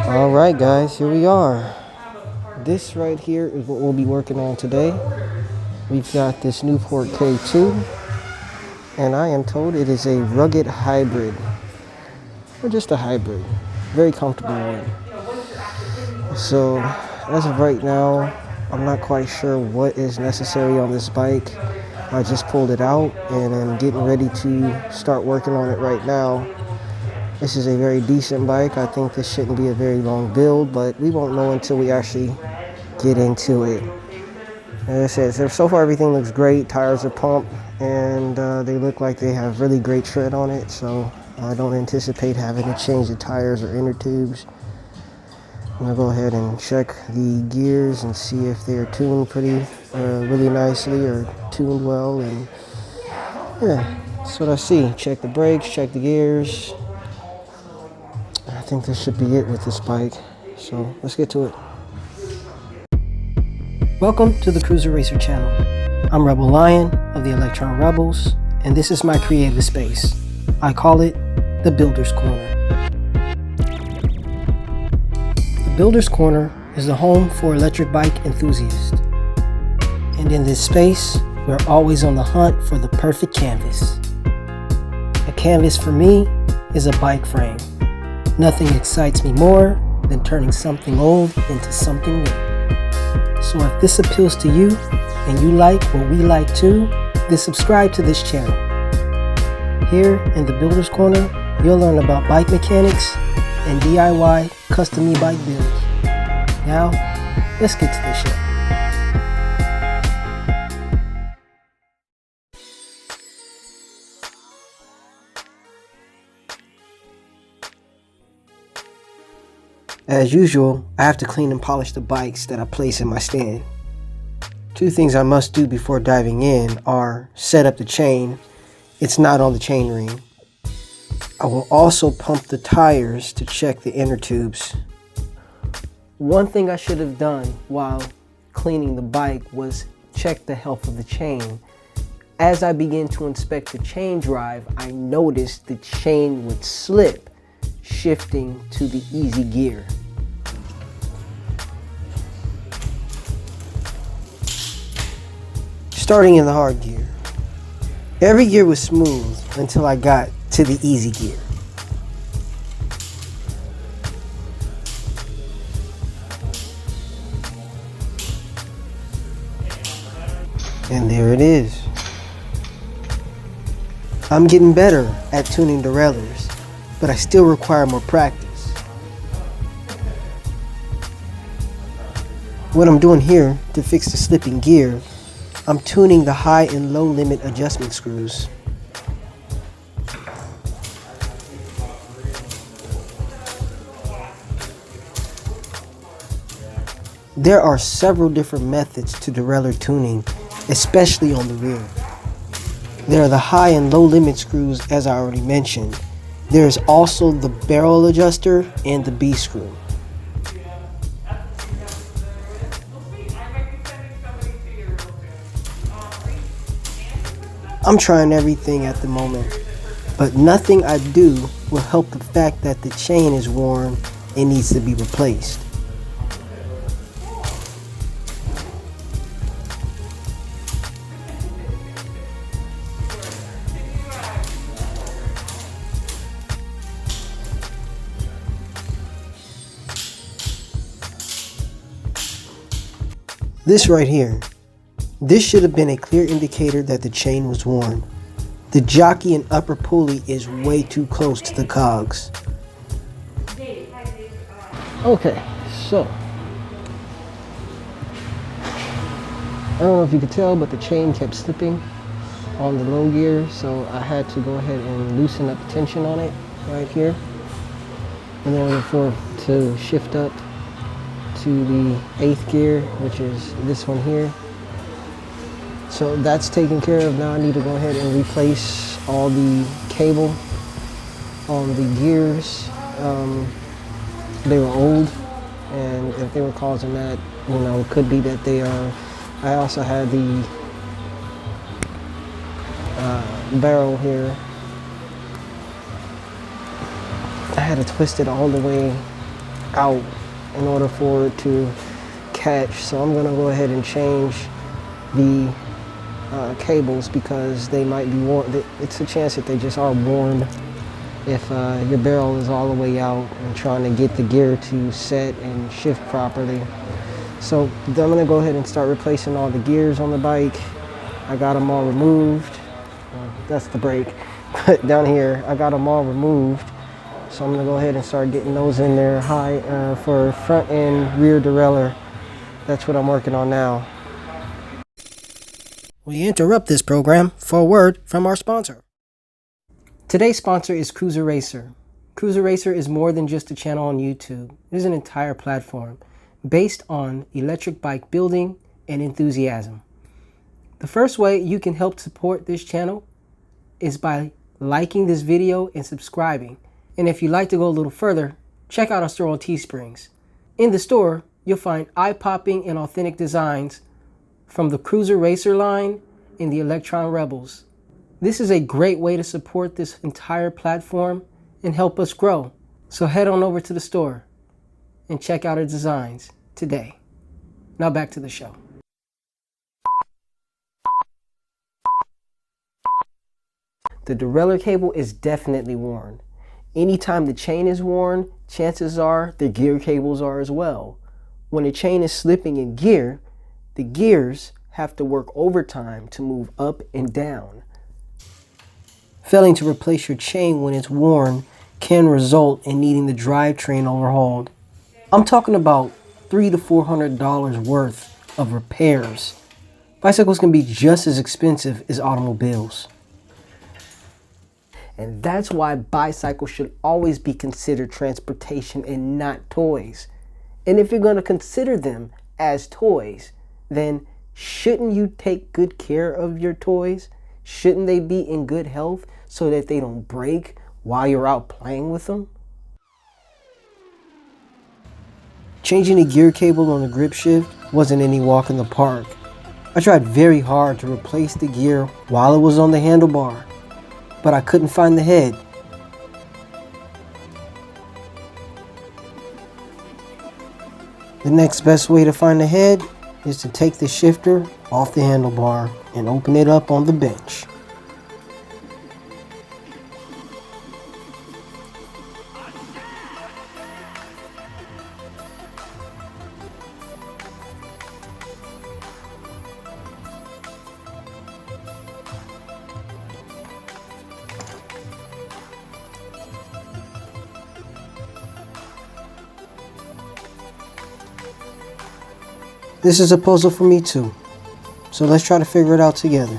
Alright guys, here we are. This right here is what we'll be working on today. We've got this Newport K2, and I am told it is a rugged hybrid, or just a hybrid, very comfortable one. So as of right now, I'm not quite sure what is necessary on this bike. I just pulled it out and I'm getting ready to start working on it right now. This is a very decent bike. I think this shouldn't be a very long build, but we won't know until we actually get into it. As I said, so far everything looks great. Tires are pumped and they look like they have really great tread on it, so I don't anticipate having to change the tires or inner tubes. I'm gonna go ahead and check the gears and see if they're tuned really nicely or tuned well, and yeah, that's what I see. Check the brakes, check the gears. I think this should be it with this bike, so let's get to it. Welcome to the Cruiser Racer channel. I'm Rebel Lion of the Electron Rebels, and this is my creative space. I call it the Builder's Corner. The Builder's Corner is the home for electric bike enthusiasts. And in this space, we're always on the hunt for the perfect canvas. A canvas for me is a bike frame. Nothing excites me more than turning something old into something new. So if this appeals to you and you like what we like too, then subscribe to this channel. Here in the Builder's Corner, you'll learn about bike mechanics and DIY custom e-bike builds. Now, let's get to the show. As usual, I have to clean and polish the bikes that I place in my stand. Two things I must do before diving in are set up the chain. It's not on the chain ring. I will also pump the tires to check the inner tubes. One thing I should have done while cleaning the bike was check the health of the chain. As I began to inspect the chain drive, I noticed the chain would slip, shifting to the easy gear. Starting in the hard gear. Every gear was smooth until I got to the easy gear. And there it is. I'm getting better at tuning derailleurs, but I still require more practice. What I'm doing here to fix the slipping gear, I'm tuning the high and low limit adjustment screws. There are several different methods to derailleur tuning, especially on the rear. There are the high and low limit screws, as I already mentioned. There is also the barrel adjuster and the B screw. I'm trying everything at the moment, but nothing I do will help the fact that the chain is worn and needs to be replaced. This right here, this should have been a clear indicator that the chain was worn. The jockey and upper pulley is way too close to the cogs. Okay, so I don't know if you could tell, but the chain kept slipping on the low gear, so I had to go ahead and loosen up the tension on it right here in order for it to shift up to the 8th gear, which is this one here. So that's taken care of. Now I need to go ahead and replace all the cable on the gears. They were old, and if they were causing that, it could be that they are. I also had the barrel here. I had to twist it all the way out in order for it to catch. So I'm gonna go ahead and change the cables because they might be worn. It's a chance that they just are worn if your barrel is all the way out and trying to get the gear to set and shift properly. So I'm gonna go ahead and start replacing all the gears on the bike. I got them all removed. That's the brake. But down here, I got them all removed. So I'm gonna go ahead and start getting those in there high for front and rear derailleur. That's what I'm working on now. We interrupt this program for a word from our sponsor. Today's sponsor is Cruiser Racer. Cruiser Racer is more than just a channel on YouTube. It is an entire platform based on electric bike building and enthusiasm. The first way you can help support this channel is by liking this video and subscribing. And if you'd like to go a little further, check out our store on Teesprings. In the store, you'll find eye-popping and authentic designs from the Cruiser Racer line and the Electron Rebels. This is a great way to support this entire platform and help us grow. So head on over to the store and check out our designs today. Now back to the show. The derailleur cable is definitely worn. Anytime the chain is worn, chances are the gear cables are as well. When the chain is slipping in gear, the gears have to work overtime to move up and down. Failing to replace your chain when it's worn can result in needing the drivetrain overhauled. I'm talking about $300 to $400 worth of repairs. Bicycles can be just as expensive as automobiles. And that's why bicycles should always be considered transportation and not toys. And if you're going to consider them as toys, then shouldn't you take good care of your toys? Shouldn't they be in good health so that they don't break while you're out playing with them? Changing the gear cable on the grip shift wasn't any walk in the park. I tried very hard to replace the gear while it was on the handlebar, but I couldn't find the head. The next best way to find the head is to take the shifter off the handlebar and open it up on the bench. This is a puzzle for me too, so let's try to figure it out together.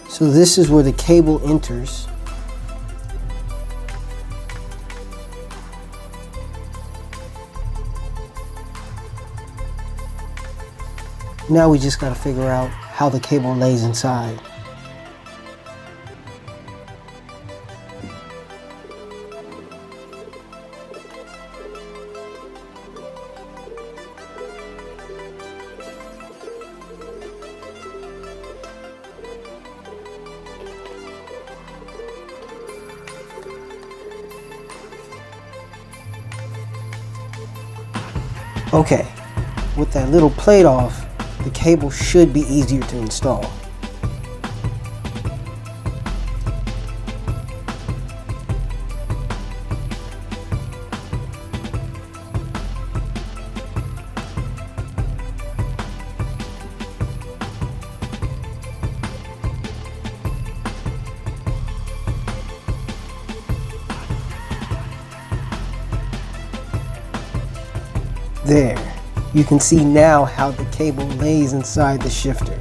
So this is where the cable enters. Now we just got to figure out how the cable lays inside. Okay, with that little plate off, the cable should be easier to install. There. You can see now how the cable lays inside the shifter.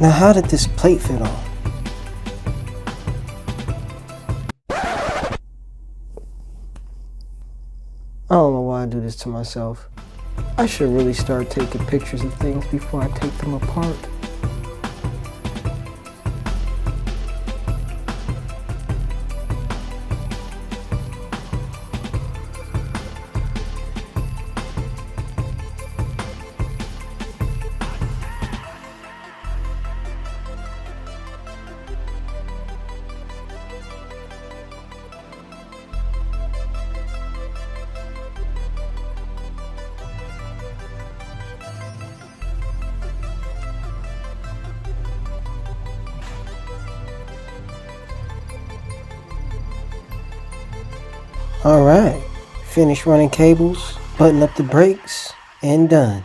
Now how did this plate fit on? do this to myself. I should really start taking pictures of things before I take them apart. All right, finish running cables, button up the brakes, and done.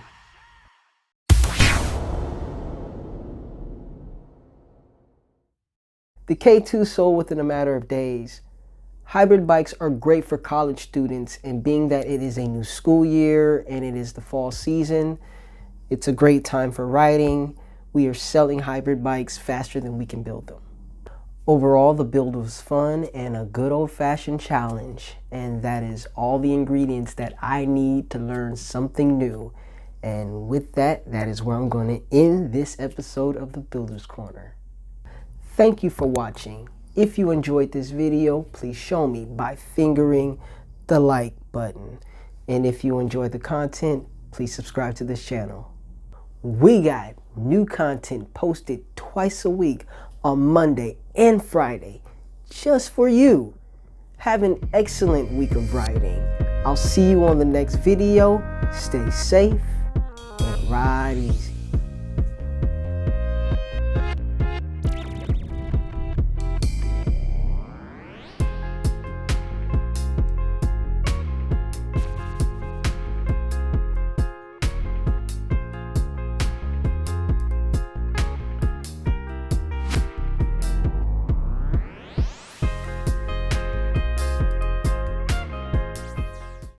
The K2 sold within a matter of days. Hybrid bikes are great for college students, and being that it is a new school year and it is the fall season, it's a great time for riding. We are selling hybrid bikes faster than we can build them. Overall, the build was fun and a good old-fashioned challenge, and that is all the ingredients that I need to learn something new. And with that, that is where I'm going to end this episode of the Builder's Corner. Thank you for watching. If you enjoyed this video, please show me by fingering the like button. And if you enjoyed the content, please subscribe to this channel. We got new content posted twice a week on Monday and Friday, just for you. Have an excellent week of riding. I'll see you on the next video. Stay safe and ride easy.